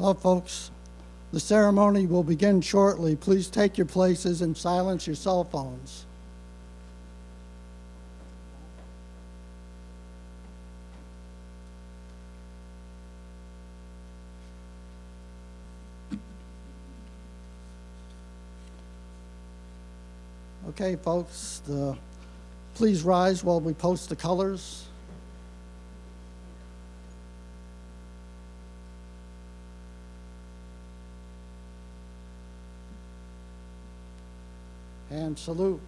Well, folks, the ceremony will begin shortly. Please take your places and silence your cell phones. Okay, folks, please rise while we post the colors. And salute.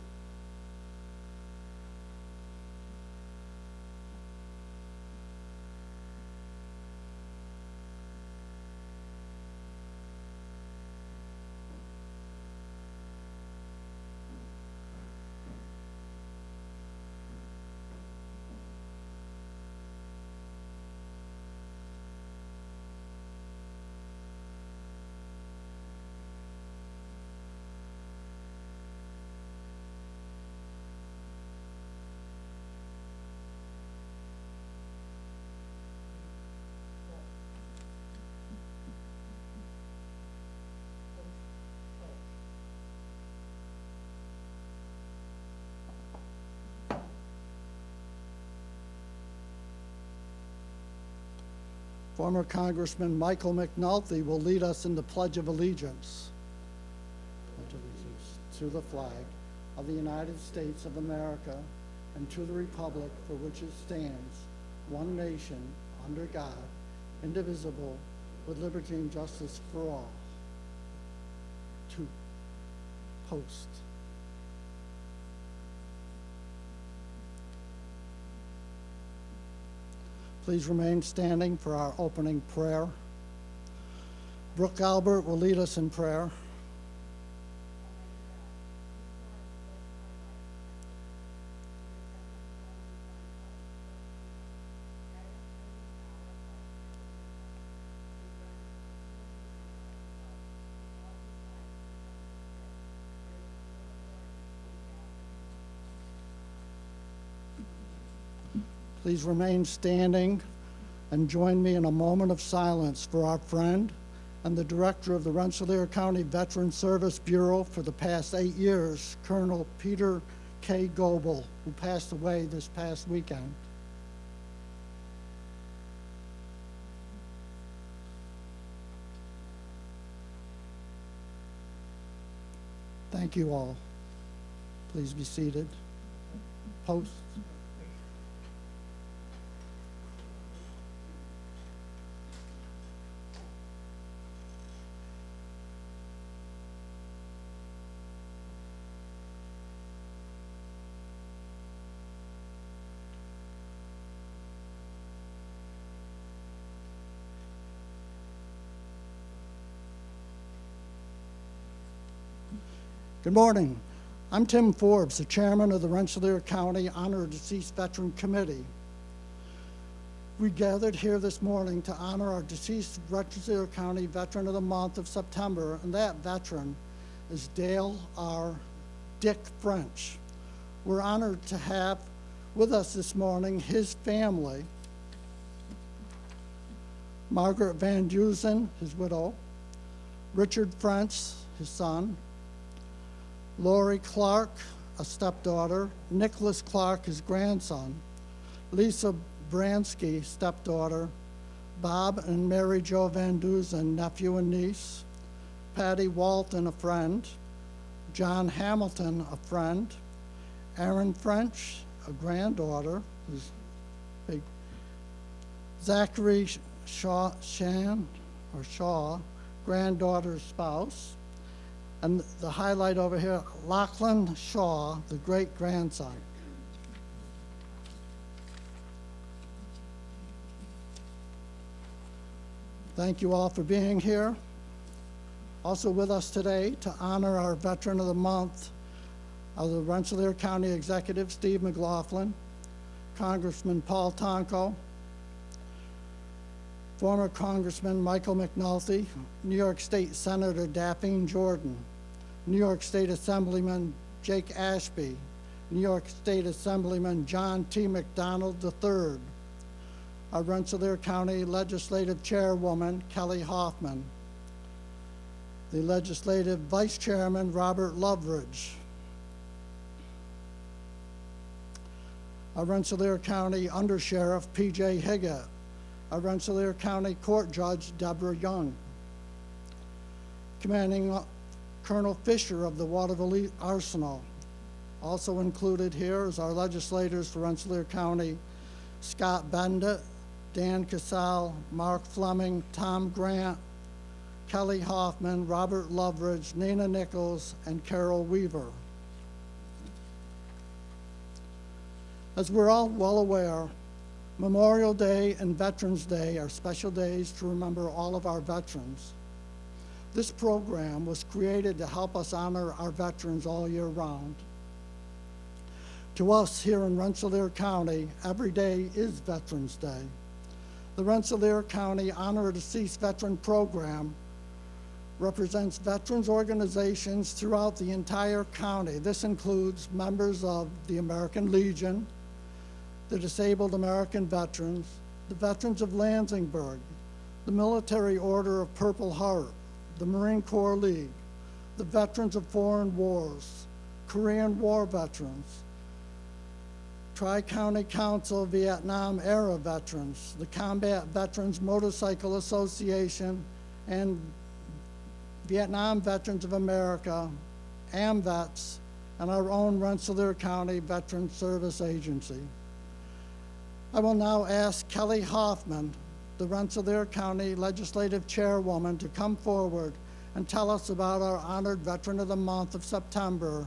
Former Congressman Michael McNulty will lead us in the Pledge of Allegiance. Pledge of allegiance to the flag of the United States of America and to the republic for which it stands, one nation, under God, indivisible, with liberty and justice for all. To post. Please remain standing for our opening prayer. Brooke Albert will lead us in prayer. Please remain standing and join me in a moment of silence for our friend and the director of the Rensselaer County Veteran Service Bureau for the past 8 years, Colonel Peter K. Goebel, who passed away this past weekend. Thank you all. Please be seated. Post. Good morning. I'm Tim Forbes, the chairman of the Rensselaer County Honor Deceased Veteran Committee. We gathered here this morning to honor our deceased Rensselaer County Veteran of the Month of September, and that veteran is Dale R. Dick French. We're honored to have with us this morning his family, Margaret Van Dusen, his widow, Richard French, his son, Lori Clark, a stepdaughter, Nicholas Clark, his grandson, Lisa Bransky, stepdaughter, Bob and Mary Jo Van Dusen, nephew and niece, Patty Walton, a friend, John Hamilton, a friend, Aaron French, a granddaughter, who's big, Zachary Shaw, granddaughter's spouse, and the highlight over here, Lachlan Shaw, the great-grandson. Thank you all for being here. Also with us today to honor our Veteran of the Month of the Rensselaer County Executive, Steve McLaughlin, Congressman Paul Tonko, former Congressman Michael McNulty, New York State Senator Daphne Jordan, New York State Assemblyman Jake Ashby, New York State Assemblyman John T. McDonald III, our Rensselaer County Legislative Chairwoman, Kelly Hoffman, the Legislative Vice Chairman, Robert Loveridge, our Rensselaer County Undersheriff, P.J. Higgett, our Rensselaer County Court Judge, Deborah Young, Commanding Colonel Fisher of the Waterville Arsenal. Also included here is our legislators for Rensselaer County, Scott Bendit, Dan Casale, Mark Fleming, Tom Grant, Kelly Hoffman, Robert Loveridge, Nina Nichols, and Carol Weaver. As we're all well aware, Memorial Day and Veterans Day are special days to remember all of our veterans. This program was created to help us honor our veterans all year round. To us here in Rensselaer County, every day is Veterans Day. The Rensselaer County Honor a Deceased Veteran Program represents veterans organizations throughout the entire county. This includes members of the American Legion, the Disabled American Veterans, the Veterans of Lansingburg, the Military Order of Purple Heart, the Marine Corps League, the Veterans of Foreign Wars, Korean War veterans, Tri-County Council Vietnam-era veterans, the Combat Veterans Motorcycle Association, and Vietnam Veterans of America, AMVETS, and our own Rensselaer County Veterans Service Agency. I will now ask Kelly Hoffman, the Rensselaer County Legislative Chairwoman, to come forward and tell us about our honored Veteran of the Month of September,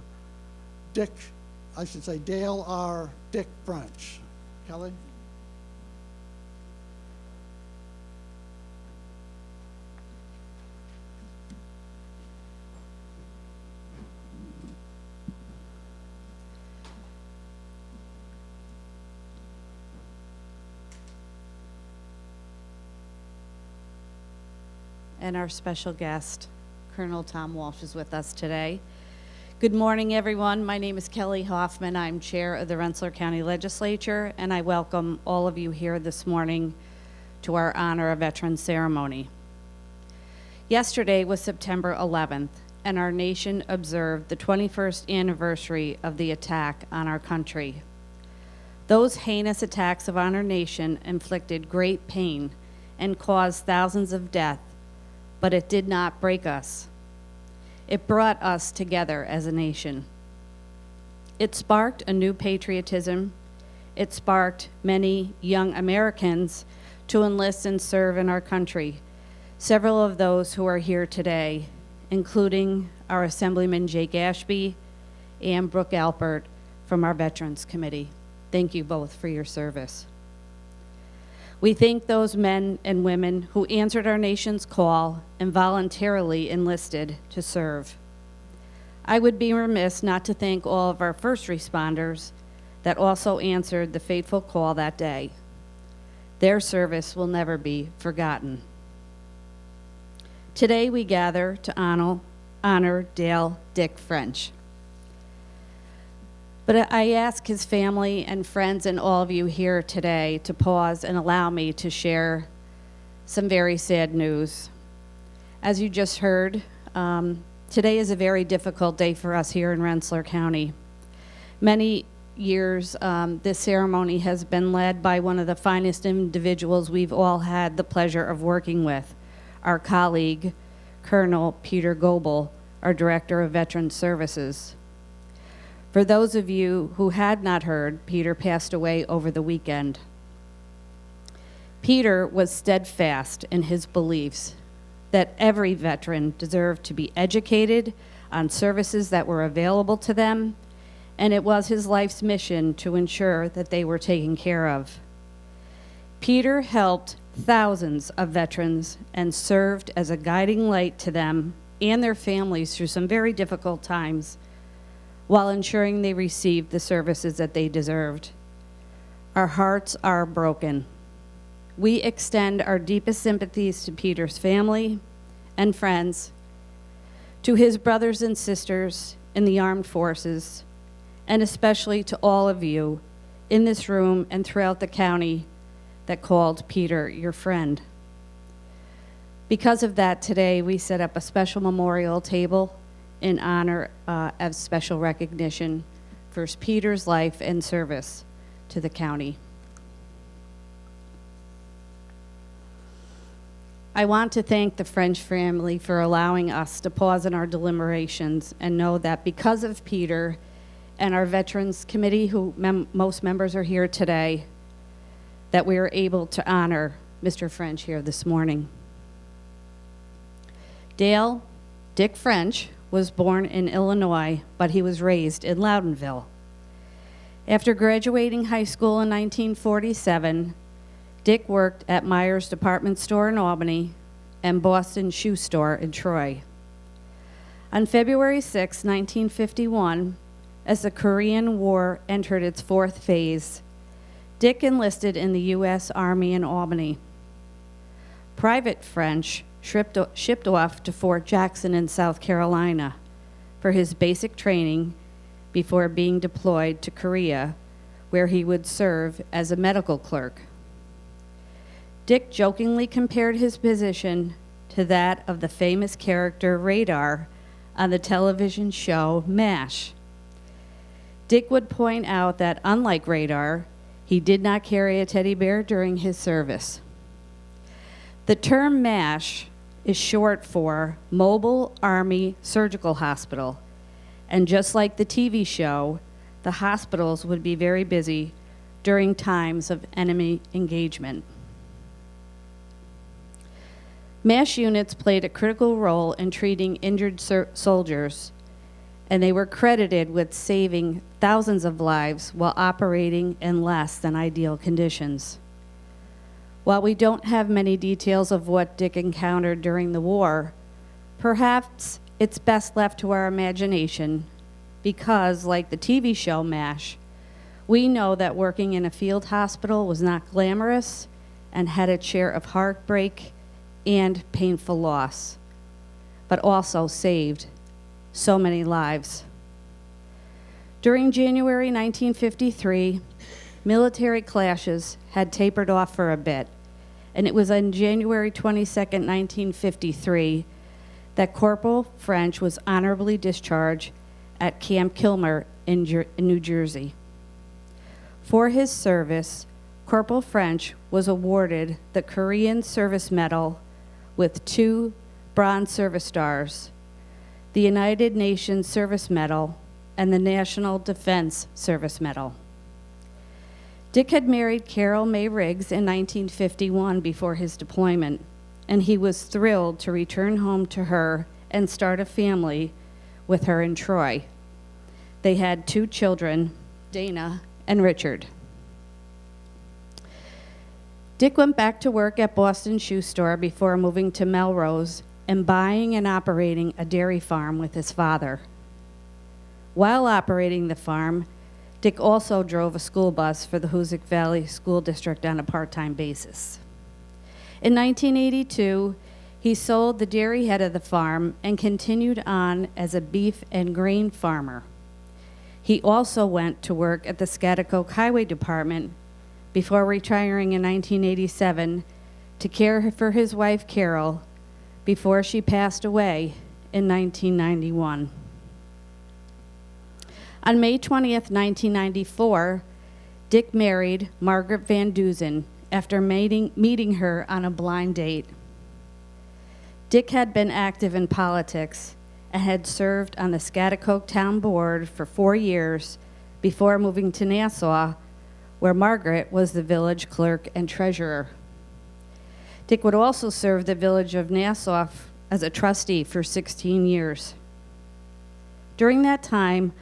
Dale R. Dick French. Kelly? And our special guest, Colonel Tom Walsh, is with us today. Good morning, everyone. My name is Kelly Hoffman. I'm chair of the Rensselaer County Legislature, and I welcome all of you here this morning to our Honor a Veteran ceremony. Yesterday was September 11th, and our nation observed the 21st anniversary of the attack on our country. Those heinous attacks on our nation inflicted great pain and caused thousands of deaths, but it did not break us. It brought us together as a nation. It sparked a new patriotism. It sparked many young Americans to enlist and serve in our country. Several of those who are here today, including our Assemblyman Jake Ashby and Brooke Alpert from our Veterans Committee. Thank you both for your service. We thank those men and women who answered our nation's call and voluntarily enlisted to serve. I would be remiss not to thank all of our first responders that also answered the fateful call that day. Their service will never be forgotten. Today we gather to honor Dale Dick French. But I ask his family and friends and all of you here today to pause and allow me to share some very sad news. As you just heard, today is a very difficult day for us here in Rensselaer County. Many years, this ceremony has been led by one of the finest individuals we've all had the pleasure of working with, our colleague, Colonel Peter Goebel, our Director of Veteran Services. For those of you who had not heard, Peter passed away over the weekend. Peter was steadfast in his beliefs that every veteran deserved to be educated on services that were available to them, and it was his life's mission to ensure that they were taken care of. Peter helped thousands of veterans and served as a guiding light to them and their families through some very difficult times, while ensuring they received the services that they deserved. Our hearts are broken. We extend our deepest sympathies to Peter's family and friends, to his brothers and sisters in the armed forces, and especially to all of you in this room and throughout the county that called Peter your friend. Because of that, today we set up a special memorial table in honor of special recognition for Peter's life and service to the county. I want to thank the French family for allowing us to pause in our deliberations and know that because of Peter and our Veterans Committee, who most members are here today, that we are able to honor Mr. French here this morning. Dale Dick French was born in Illinois, but he was raised in Loudonville. After graduating high school in 1947, Dick worked at Myers Department Store in Albany and Boston Shoe Store in Troy. On February 6, 1951, as the Korean War entered its fourth phase, Dick enlisted in the U.S. Army in Albany. Private French shipped off to Fort Jackson in South Carolina for his basic training before being deployed to Korea, where he would serve as a medical clerk. Dick jokingly compared his position to that of the famous character Radar on the television show MASH. Dick would point out that, unlike Radar, he did not carry a teddy bear during his service. The term MASH is short for Mobile Army Surgical Hospital, and just like the TV show, the hospitals would be very busy during times of enemy engagement. MASH units played a critical role in treating injured soldiers, and they were credited with saving thousands of lives while operating in less than ideal conditions. While we don't have many details of what Dick encountered during the war, perhaps it's best left to our imagination because, like the TV show MASH, we know that working in a field hospital was not glamorous and had its share of heartbreak and painful loss, but also saved so many lives. During January 1953, military clashes had tapered off for a bit, and it was on January 22nd, 1953, that Corporal French was honorably discharged at Camp Kilmer in New Jersey. For his service, Corporal French was awarded the Korean Service Medal with 2 Bronze Service Stars, the United Nations Service Medal, and the National Defense Service Medal. Dick had married Carol May Riggs in 1951 before his deployment, and he was thrilled to return home to her and start a family with her in Troy. They had 2 children, Dana and Richard. Dick went back to work at Boston Shoe Store before moving to Melrose and buying and operating a dairy farm with his father. While operating the farm, Dick also drove a school bus for the Hoosick Valley School District on a part-time basis. In 1982, he sold the dairy head of the farm and continued on as a beef and grain farmer. He also went to work at the Scotticoke Highway Department before retiring in 1987 to care for his wife, Carol, before she passed away in 1991. On May 20th, 1994, Dick married Margaret Van Dusen after meeting her on a blind date. Dick had been active in politics and had served on the Scotticoke Town Board for 4 years before moving to Nassau, where Margaret was the village clerk and treasurer. Dick would also serve the village of Nassau as a trustee for 16 years. During that time,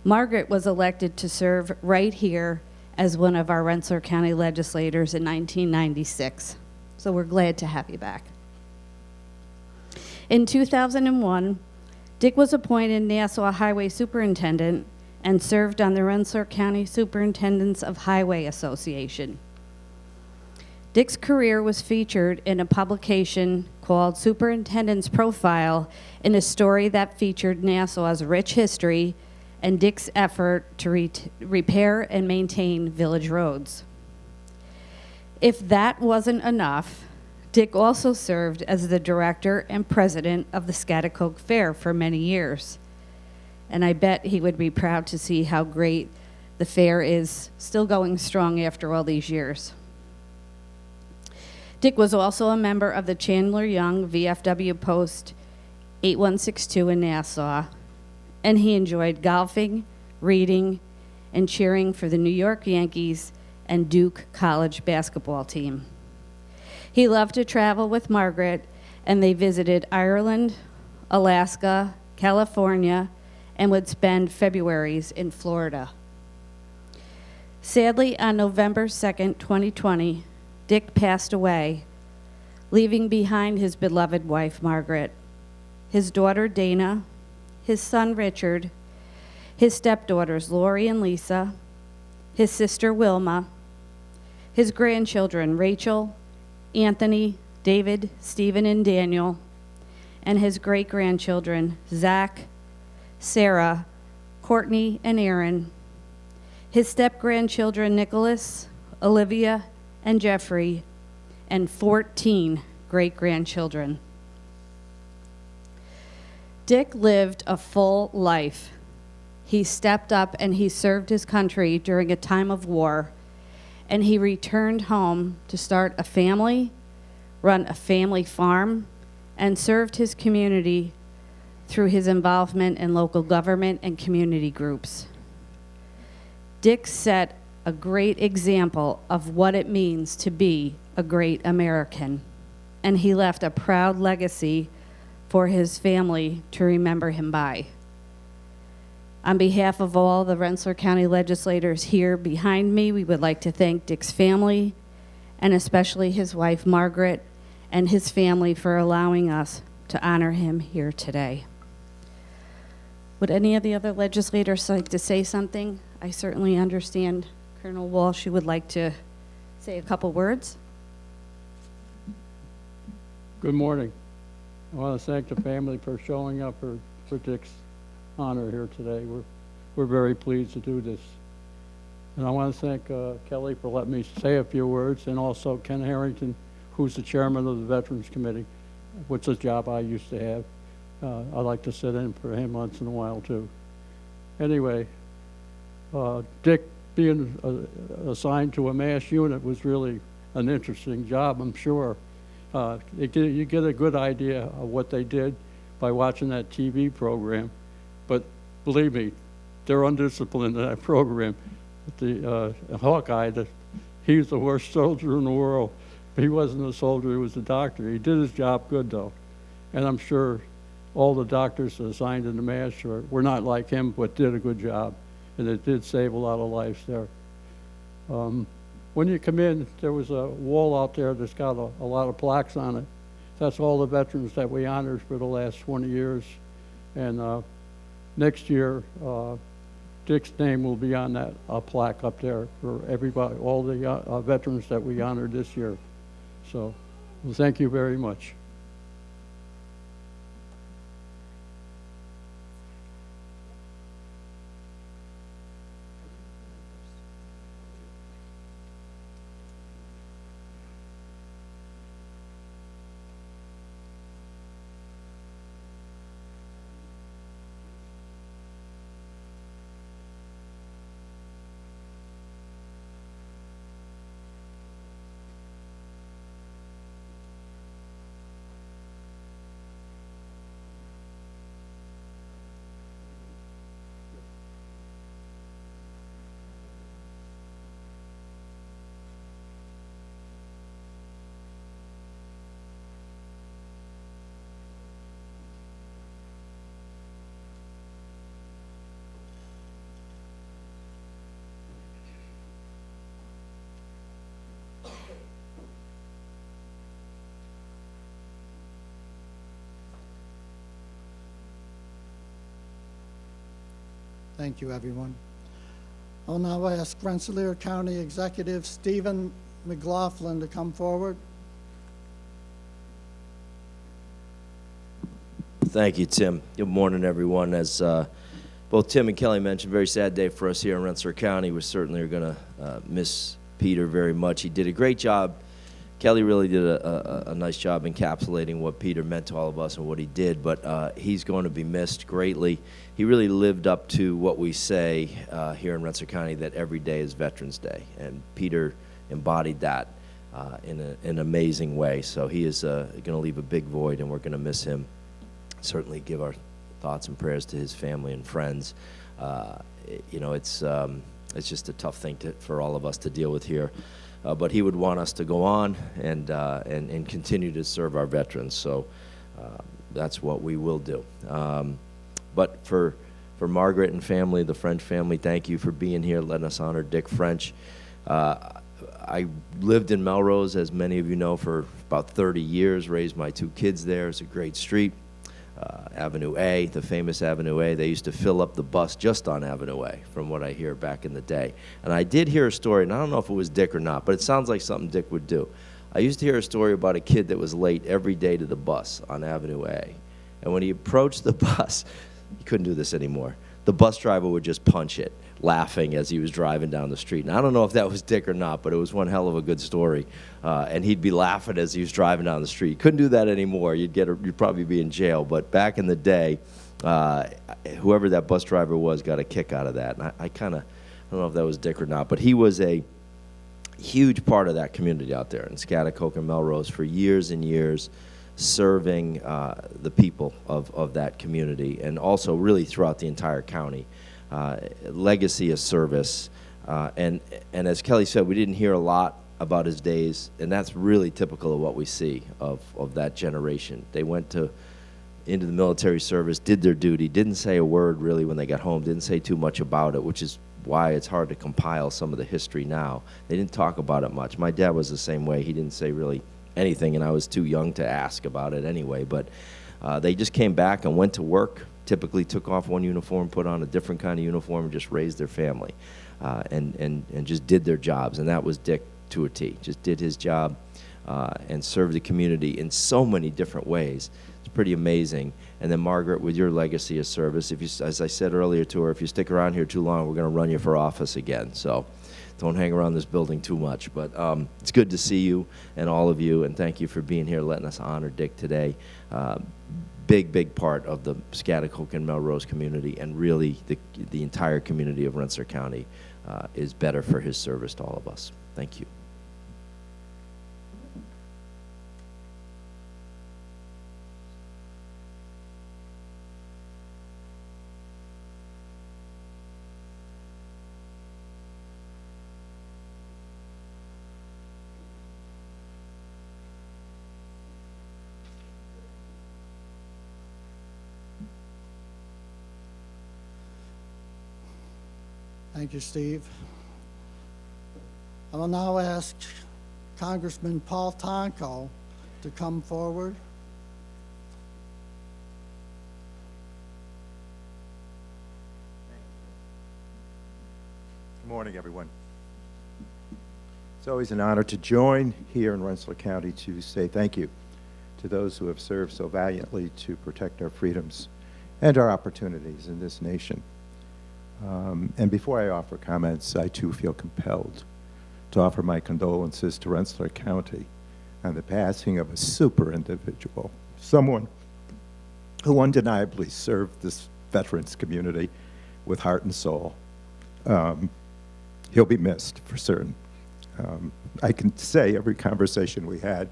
Margaret was elected to serve right here as one of our Rensselaer County legislators in 1996. So we're glad to have you back. In 2001, Dick was appointed Nassau Highway Superintendent and served on the Rensselaer County Superintendents of Highway Association. Dick's career was featured in a publication called Superintendent's Profile, in a story that featured Nassau's rich history and Dick's effort to repair and maintain village roads. If that wasn't enough, Dick also served as the director and president of the Scotticoke Fair for many years. And I bet he would be proud to see how great the fair is still going strong after all these years. Dick was also a member of the Chandler Young VFW Post 8162 in Nassau, and he enjoyed golfing, reading, and cheering for the New York Yankees and Duke College basketball team. He loved to travel with Margaret, and they visited Ireland, Alaska, California, and would spend Februaries in Florida. Sadly, on November 2nd, 2020, Dick passed away, leaving behind his beloved wife, Margaret, his daughter, Dana, his son, Richard, his stepdaughters, Lori and Lisa, his sister, Wilma, his grandchildren, Rachel, Anthony, David, Stephen, and Daniel, and his great-grandchildren, Zach, Sarah, Courtney, and Aaron, his step-grandchildren, Nicholas, Olivia, and Jeffrey, and 14 great-grandchildren. Dick lived a full life. He stepped up and he served his country during a time of war, and he returned home to start a family, run a family farm, and served his community through his involvement in local government and community groups. Dick set a great example of what it means to be a great American, and he left a proud legacy for his family to remember him by. On behalf of all the Rensselaer County legislators here behind me, we would like to thank Dick's family, and especially his wife, Margaret, and his family for allowing us to honor him here today. Would any of the other legislators like to say something? I certainly understand Colonel Walsh, you would like to say a couple words. Good morning. I want to thank the family for showing up for Dick's honor here today. We're very pleased to do this. And I want to thank Kelly for letting me say a few words, and also Ken Harrington, who's the chairman of the Veterans Committee, which is a job I used to have. I like to sit in for him once in a while too. Anyway, Dick being assigned to a mass unit was really an interesting job, I'm sure. You get a good idea of what they did by watching that TV program. But believe me, they're undisciplined in that program. The Hawkeye, he was the worst soldier in the world. He wasn't a soldier, he was a doctor. He did his job good, though. And I'm sure all the doctors assigned in the MASH were not like him, but did a good job. And it did save a lot of lives there. When you come in, there was a wall out there that's got a lot of plaques on it. That's all the veterans that we honored for the last 20 years. And next year, Dick's name will be on that plaque up there for everybody, all the veterans that we honored this year. So, well, thank you very much. Thank you, everyone. I'll now ask Rensselaer County Executive Stephen McLaughlin to come forward. Thank you, Tim. Good morning, everyone. As both Tim and Kelly mentioned, very sad day for us here in Rensselaer County. We certainly are going to miss Peter very much. He did a great job. Kelly really did a nice job encapsulating what Peter meant to all of us and what he did, but he's going to be missed greatly. He really lived up to what we say here in Rensselaer County, that every day is Veterans Day, and Peter embodied that in an amazing way. So he is going to leave a big void, and we're going to miss him. Certainly give our thoughts and prayers to his family and friends. You know, it's just a tough thing for all of us to deal with here. But he would want us to go on and continue to serve our veterans. So that's what we will do. But for Margaret and family, the French family, thank you for being here, letting us honor Dick French. I lived in Melrose, as many of you know, for about 30 years, raised my 2 kids there. It's a great street. Avenue A, the famous Avenue A. They used to fill up the bus just on Avenue A, from what I hear back in the day. And I did hear a story, and I don't know if it was Dick or not, but it sounds like something Dick would do. I used to hear a story about a kid that was late every day to the bus on Avenue A. And when he approached the bus, he couldn't do this anymore. The bus driver would just punch it, laughing as he was driving down the street. And I don't know if that was Dick or not, but it was one hell of a good story. And he'd be laughing as he was driving down the street. Couldn't do that anymore. You'd probably be in jail. But back in the day, whoever that bus driver was got a kick out of that. And I don't know if that was Dick or not, but he was a huge part of that community out there in Schaghticoke and Melrose for years and years, serving the people of that community, and also really throughout the entire county. Legacy of service, and as Kelly said, we didn't hear a lot about his days, and that's really typical of what we see of that generation. They went into the military service, did their duty, didn't say a word really when they got home, didn't say too much about it, which is why it's hard to compile some of the history now. They didn't talk about it much. My dad was the same way. He didn't say really anything, and I was too young to ask about it anyway. But they just came back and went to work, typically took off one uniform, put on a different kind of uniform, and just raised their family, and just did their jobs. And that was Dick to a T. Just did his job and served the community in so many different ways. It's pretty amazing. And then Margaret, with your legacy of service, if you, as I said earlier to her, if you stick around here too long, we're going to run you for office again. So don't hang around this building too much. But it's good to see you and all of you, and thank you for being here, letting us honor Dick today. Big part of the Schaghticoke and Melrose community, and really the entire community of Rensselaer County is better for his service to all of us. Thank you. Thank you, Steve. I will now ask Congressman Paul Tonko to come forward. Good morning, everyone. It's always an honor to join here in Rensselaer County to say thank you to those who have served so valiantly to protect our freedoms and our opportunities in this nation. And before I offer comments, I too feel compelled to offer my condolences to Rensselaer County on the passing of a super individual, someone who undeniably served this veterans community with heart and soul. He'll be missed for certain. I can say every conversation we had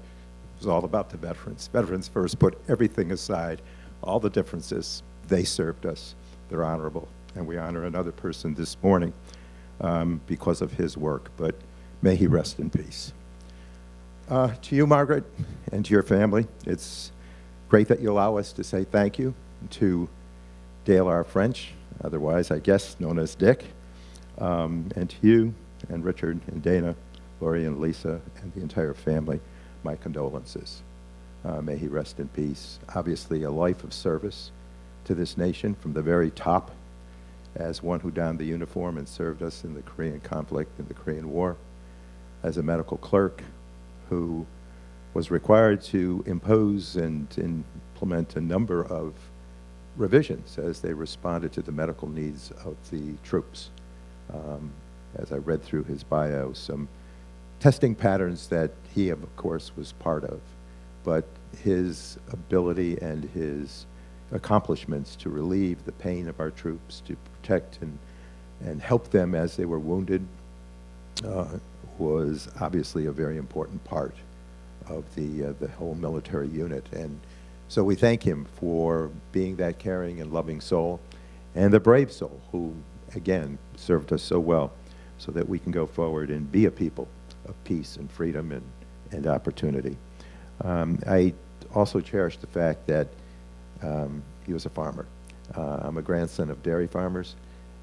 was all about the veterans. Veterans first, put everything aside, all the differences. They served us. They're honorable. And we honor another person this morning because of his work, but may he rest in peace. To you, Margaret, and to your family, it's great that you allow us to say thank you to Dale R. French, otherwise, I guess, known as Dick, and to you, and Richard, and Dana, Lori, and Lisa, and the entire family, my condolences. May he rest in peace. Obviously, a life of service to this nation from the very top, as one who donned the uniform and served us in the Korean conflict and the Korean War, as a medical clerk who was required to impose and implement a number of revisions as they responded to the medical needs of the troops. As I read through his bio, some testing patterns that he, of course, was part of. But his ability and his accomplishments to relieve the pain of our troops, to protect and help them as they were wounded, was obviously a very important part of the whole military unit. And so we thank him for being that caring and loving soul, and the brave soul who, again, served us so well so that we can go forward and be a people of peace and freedom and opportunity. I also cherish the fact that he was a farmer. I'm a grandson of dairy farmers,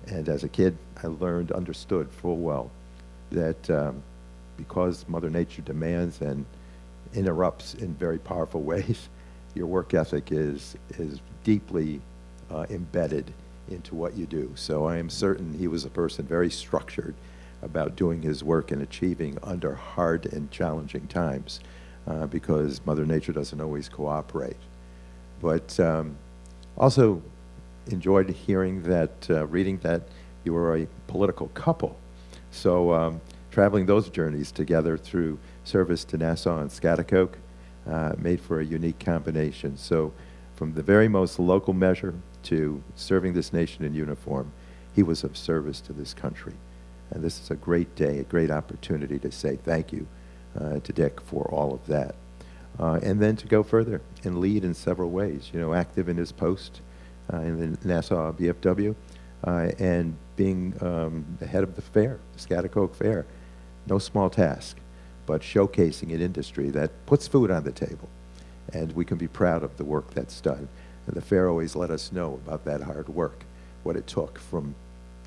and as a kid, I understood full well that because Mother Nature demands and interrupts in very powerful ways, your work ethic is deeply embedded into what you do. So I am certain he was a person very structured about doing his work and achieving under hard and challenging times, because Mother Nature doesn't always cooperate. But also enjoyed hearing that, reading that you were a political couple. So traveling those journeys together through service to Nassau and Schaghticoke made for a unique combination. So from the very most local measure to serving this nation in uniform, he was of service to this country. And this is a great day, a great opportunity to say thank you to Dick for all of that. And then to go further and lead in several ways, active in his post in the Nassau VFW, and being the head of the fair, the Schaghticoke Fair. No small task, but showcasing an industry that puts food on the table. And we can be proud of the work that's done. And the fair always let us know about that hard work, what it took from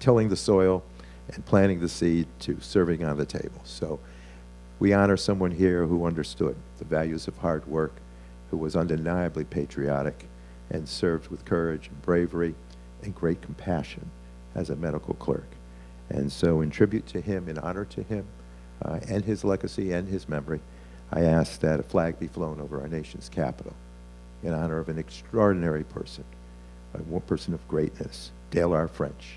tilling the soil and planting the seed to serving on the table. So we honor someone here who understood the values of hard work, who was undeniably patriotic, and served with courage and bravery and great compassion as a medical clerk. And so in tribute to him, in honor to him, and his legacy and his memory, I ask that a flag be flown over our nation's capital in honor of an extraordinary person, a person of greatness, Dale R. French.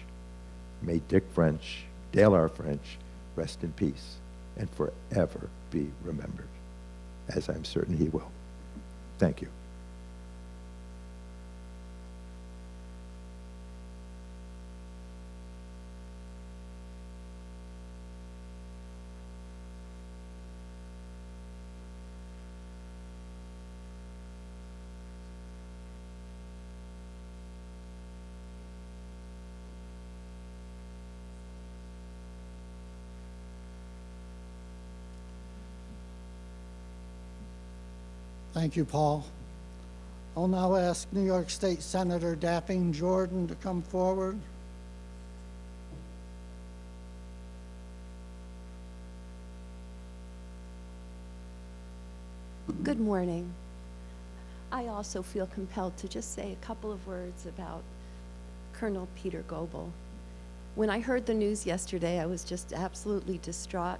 May Dick French, Dale R. French, rest in peace and forever be remembered, as I'm certain he will. Thank you. Thank you, Paul. I'll now ask New York State Senator Dapping Jordan to come forward. Good morning. I also feel compelled to just say a couple of words about Colonel Peter Goebel. When I heard the news yesterday, I was just absolutely distraught.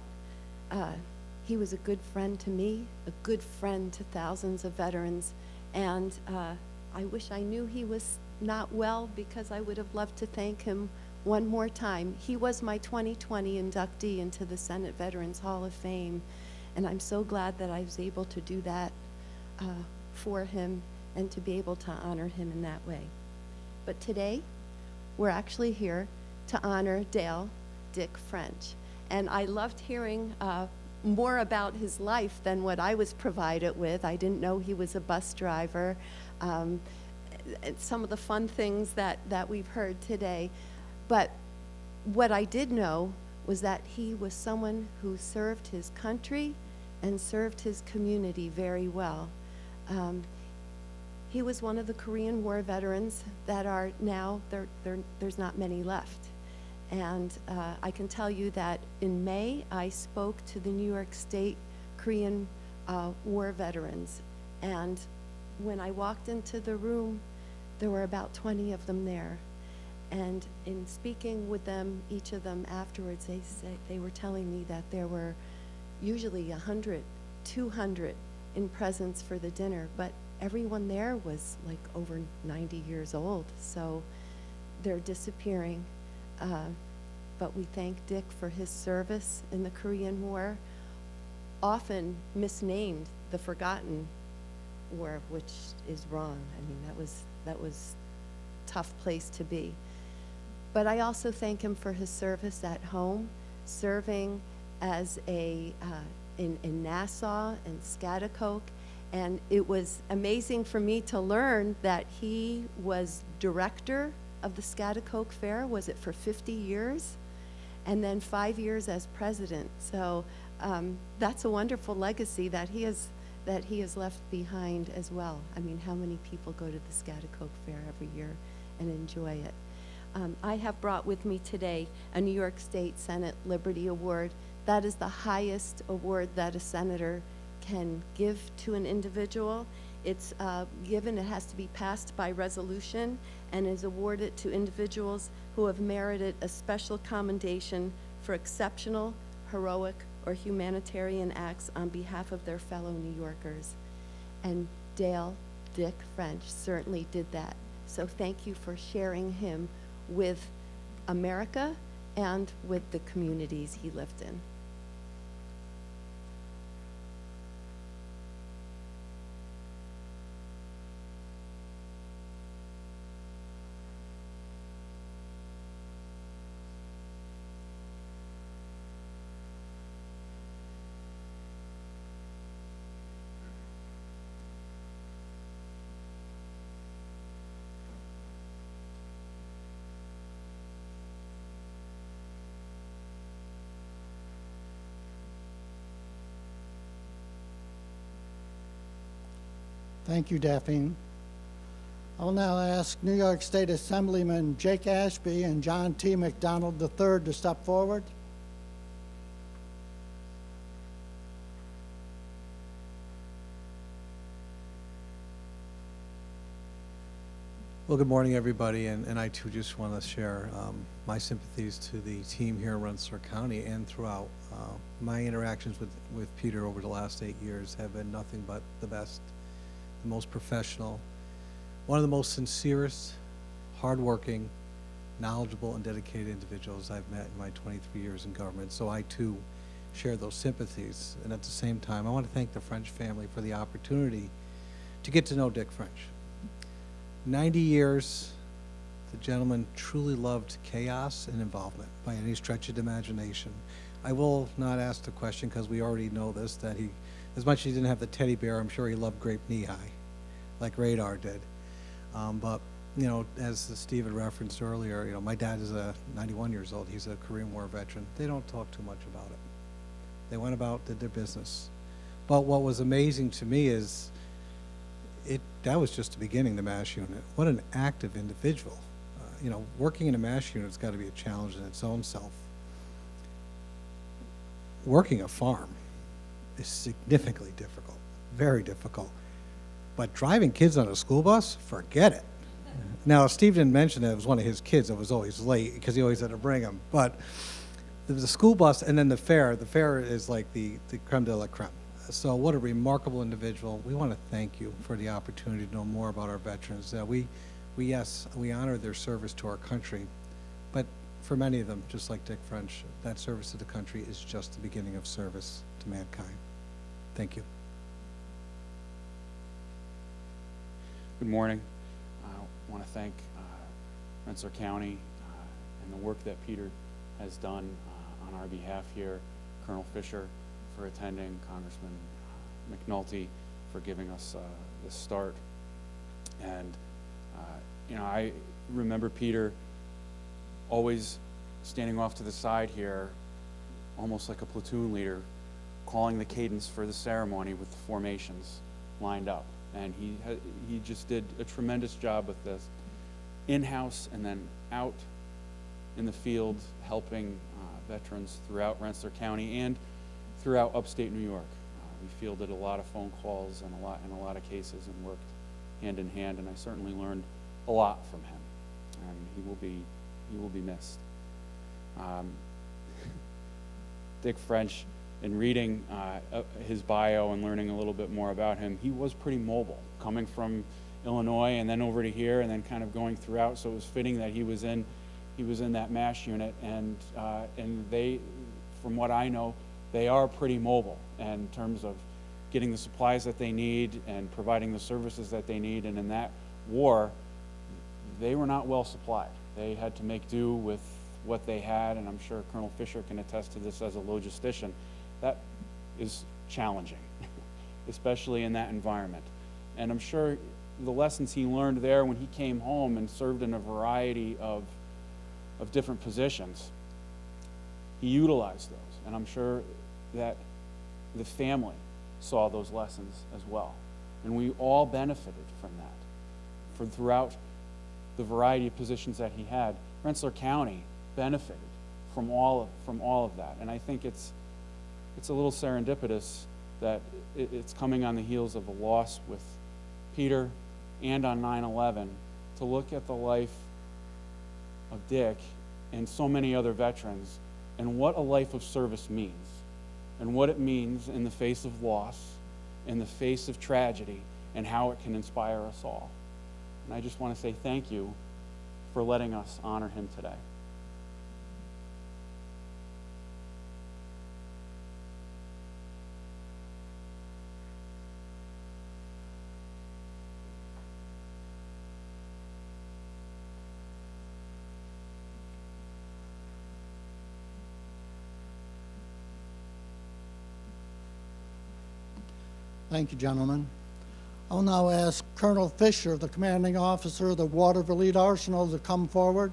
He was a good friend to me, a good friend to thousands of veterans, and I wish I knew he was not well, because I would have loved to thank him one more time. He was my 2020 inductee into the Senate Veterans Hall of Fame, and I'm so glad that I was able to do that for him and to be able to honor him in that way. But today, we're actually here to honor Dale Dick French. And I loved hearing more about his life than what I was provided with. I didn't know he was a bus driver. Some of the fun things that we've heard today. But what I did know was that he was someone who served his country and served his community very well. He was one of the Korean War veterans that are now, there's not many left. And I can tell you that in May, I spoke to the New York State Korean War veterans. And when I walked into the room, there were about 20 of them there. And in speaking with them, each of them afterwards, they were telling me that there were usually 100, 200 in presence for the dinner, but everyone there was like over 90 years old. So they're disappearing. But we thank Dick for his service in the Korean War. often misnamed the Forgotten War, which is wrong. I mean, that was a tough place to be. But I also thank him for his service at home, serving as in Nassau and Schaghticoke. And it was amazing for me to learn that he was director of the Schaghticoke Fair, was it for 50 years? And then 5 years as president. So that's a wonderful legacy that he has left behind as well. I mean, how many people go to the Schaghticoke Fair every year and enjoy it? I have brought with me today a New York State Senate Liberty Award. That is the highest award that a senator can give to an individual. It's given, it has to be passed by resolution, and is awarded to individuals who have merited a special commendation for exceptional, heroic, or humanitarian acts on behalf of their fellow New Yorkers. And Dick French certainly did that. So thank you for sharing him with America and with the communities he lived in. Thank you, Daphne. I'll now ask New York State Assemblyman Jake Ashby and John T. McDonald III to step forward. Well, good morning, everybody, and I too just want to share my sympathies to the team here in Rensselaer County and throughout. My interactions with Peter over the last 8 years have been nothing but the best, the most professional, one of the most sincerest, hardworking, knowledgeable, and dedicated individuals I've met in my 23 years in government. So I too share those sympathies, and at the same time, I want to thank the French family for the opportunity to get to know Dick French. 90 years, the gentleman truly loved chaos and involvement by any stretch of the imagination. I will not ask the question because we already know this, that he, as much as he didn't have the teddy bear, I'm sure he loved grape knee-high, like Radar did. But, you know, as Steve had referenced earlier, you know, my dad is 91 years old. He's a Korean War veteran. They don't talk too much about it. They went about, did their business. But what was amazing to me is that was just the beginning, the MASH unit. What an active individual. You know, working in a MASH unit's got to be a challenge in its own self. Working a farm is significantly difficult, very difficult. But driving kids on a school bus, forget it. Now, Steve didn't mention that it was one of his kids that was always late because he always had to bring them. But there was a school bus and then the fair. The fair is like the creme de la creme. So what a remarkable individual. We want to thank you for the opportunity to know more about our veterans. Yes, we honor their service to our country, but for many of them, just like Dick French, that service to the country is just the beginning of service to mankind. Thank you. Good morning. I want to thank Rensselaer County and the work that Peter has done on our behalf here, Colonel Fisher for attending, Congressman McNulty for giving us this start. And, you know, I remember Peter always standing off to the side here, almost like a platoon leader, calling the cadence for the ceremony with the formations lined up. And he just did a tremendous job with this in-house and then out in the field, helping veterans throughout Rensselaer County and throughout upstate New York. We fielded a lot of phone calls and a lot of cases and worked hand in hand, and I certainly learned a lot from him. And he will be missed. Dick French, in reading his bio and learning a little bit more about him, he was pretty mobile, coming from Illinois and then over to here and then kind of going throughout. So it was fitting that he was in that MASH unit, and they, from what I know, they are pretty mobile in terms of getting the supplies that they need and providing the services that they need. And in that war, they were not well supplied. They had to make do with what they had, and I'm sure Colonel Fisher can attest to this as a logistician. That is challenging, especially in that environment. And I'm sure the lessons he learned there when he came home and served in a variety of different positions, he utilized those. And I'm sure that the family saw those lessons as well. And we all benefited from that. Throughout the variety of positions that he had, Rensselaer County benefited from all of that. And I think it's a little serendipitous that it's coming on the heels of a loss with Peter and on 9/11 to look at the life of Dick and so many other veterans and what a life of service means and what it means in the face of loss, in the face of tragedy, and how it can inspire us all. And I just want to say thank you for letting us honor him today. Thank you, gentlemen. I'll now ask Colonel Fisher, the commanding officer of the Waterville Arsenal, to come forward.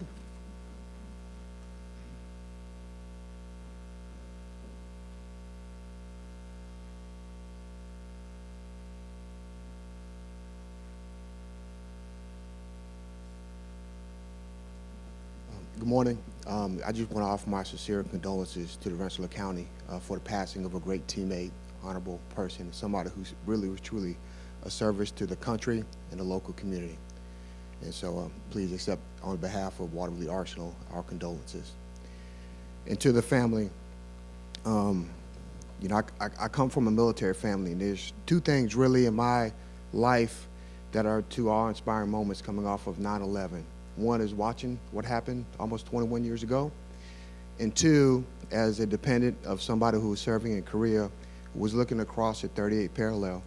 Good morning. I just want to offer my sincere condolences to the Rensselaer County for the passing of a great teammate, honorable person, somebody who really was truly a service to the country and the local community. And so please accept, on behalf of Waterville Arsenal, our condolences. And to the family, you know, I come from a military family, and there's two things really in my life that are two awe-inspiring moments coming off of 9/11. One is watching what happened almost 21 years ago, and two, as a dependent of somebody who was serving in Korea, was looking across at 38 parallel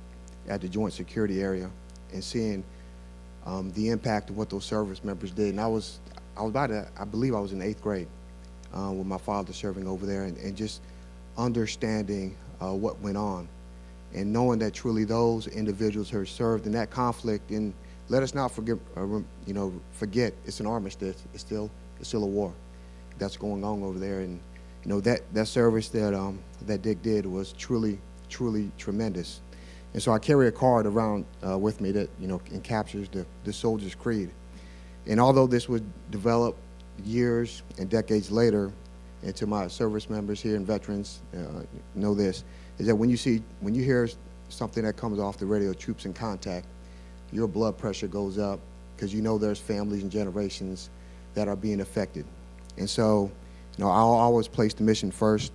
at the Joint Security Area and seeing the impact of what those service members did. And I believe I was in 8th grade with my father serving over there, and just understanding what went on and knowing that truly those individuals who served in that conflict. And let us not forget, forget it's an armistice. It's still a war that's going on over there. And that service that Dick did was truly tremendous. And so I carry a card around with me that encaptures the soldier's creed. And although this was developed years and decades later, and to my service members here and veterans know this, is that when you hear something that comes off the radio, troops in contact, your blood pressure goes up, because there's families and generations that are being affected. And so I'll always place the mission first.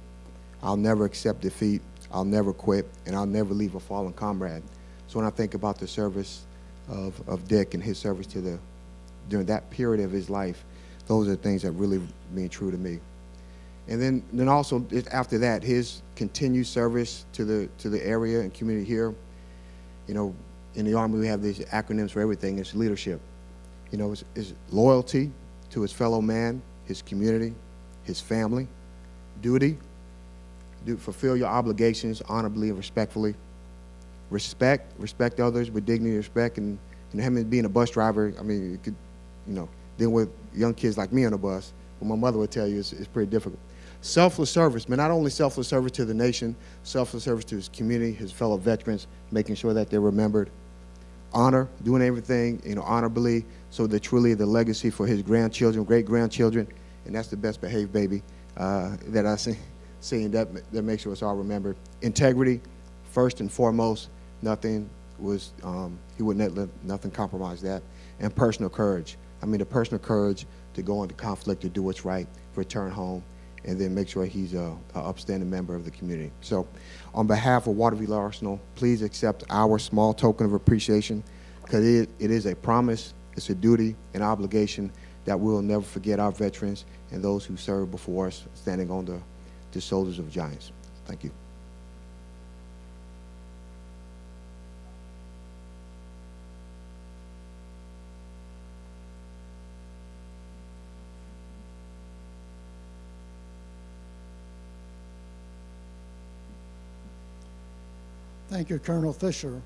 I'll never accept defeat. I'll never quit, and I'll never leave a fallen comrade. So when I think about the service of Dick and his service during that period of his life, those are the things that really mean true to me. And then also after that, his continued service to the area and community here. In the Army we have these acronyms for everything. It's leadership. It's loyalty to his fellow man, his community, his family. Duty. Fulfill your obligations honorably and respectfully. Respect others with dignity and respect. And him being a bus driver, you could, dealing with young kids like me on a bus, what my mother would tell you is pretty difficult. Selfless service, but not only selfless service to the nation, selfless service to his community, his fellow veterans, making sure that they're remembered. Honor, doing everything, honorably, so that truly the legacy for his grandchildren, great-grandchildren, and that's the best behaved baby that I seen that makes sure it's all remembered. Integrity, first and foremost. Nothing was, he wouldn't let nothing compromise that. And personal courage. The personal courage to go into conflict, to do what's right, return home, and then make sure he's an upstanding member of the community. So on behalf of Waterville Arsenal, please accept our small token of appreciation, because it is a promise, it's a duty, an obligation that we'll never forget our veterans and those who served before us, standing on the shoulders of giants. Thank you. Thank you, Colonel Fisher.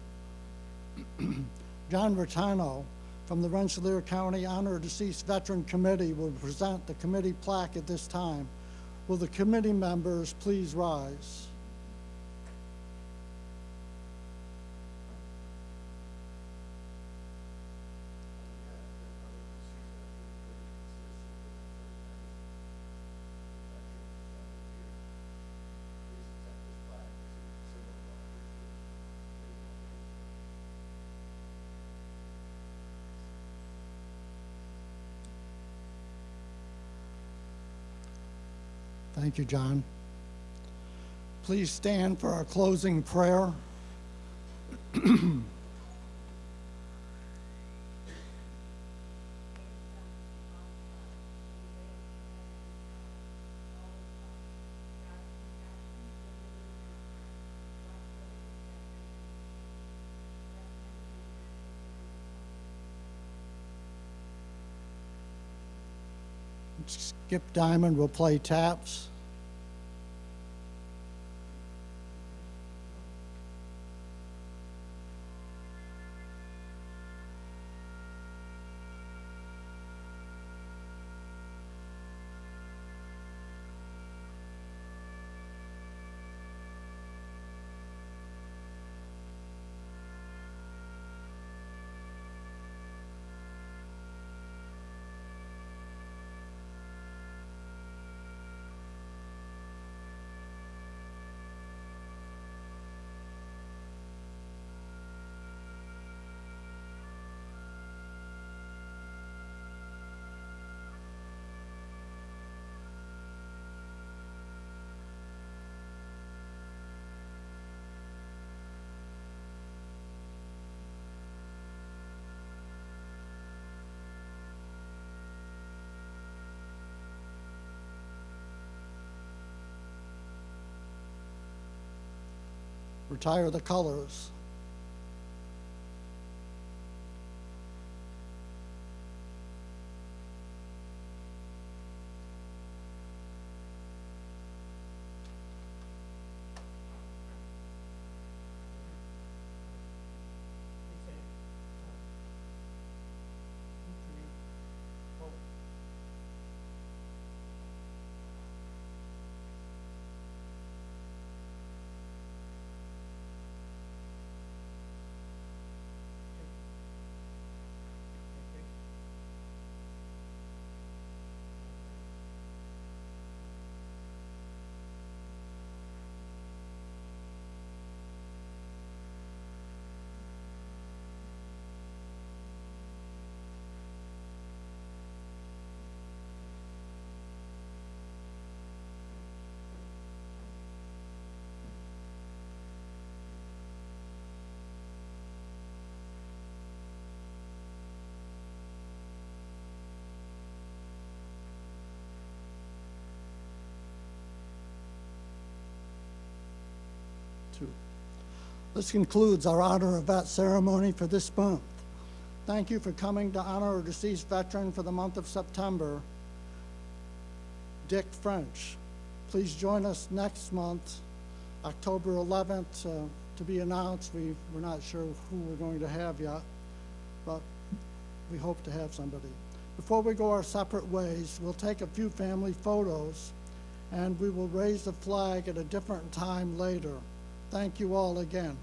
John Bertano from the Rensselaer County Honor Deceased Veteran Committee will present the committee plaque at this time. Will the committee members please rise? Thank you, John. Please stand for our closing prayer. Skip Diamond will play taps. Retire the colors. This concludes our Honor of Vet ceremony for this month. Thank you for coming to honor a deceased veteran for the month of September, Dick French. Please join us next month, October 11th, to be announced. We're not sure who we're going to have yet, but we hope to have somebody. Before we go our separate ways, we'll take a few family photos, and we will raise the flag at a different time later. Thank you all again.